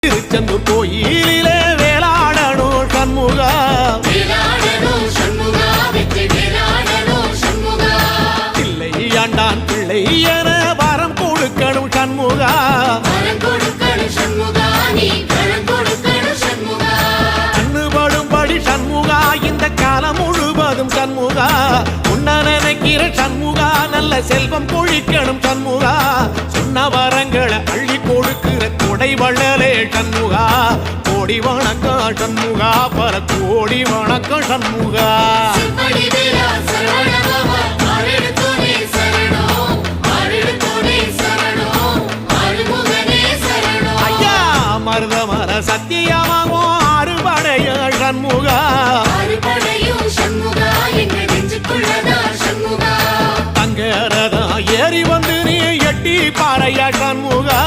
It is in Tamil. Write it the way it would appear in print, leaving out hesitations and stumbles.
திருச்செந்தூர் கோயிலிலே வேளாடணும் சண்முகா, பிள்ளை ஆண்டான் பிள்ளை என வரம் கொடுக்கணும் சண்முகா, கண்ணுபடும்படி சண்முகா இந்த காலம் முழுவதும் சண்முகா, உன்ன நினைக்கிற சண்முகா நல்ல செல்வம் பொழிக்கணும் சண்முகா, சொன்ன வரங்களை அள்ளி கொடுக்கிற கொடை வள்ளலே சண்முகா, கோடி வணக்கம் சண்முகா, பல கோடி வணக்கம் சண்முகா. ஐயா மருதமர சத்தியமாகும் அறுபடைய சண்முகா, தங்கரதா ஏறி வந்து நீ எட்டி பாறையா சண்முகா.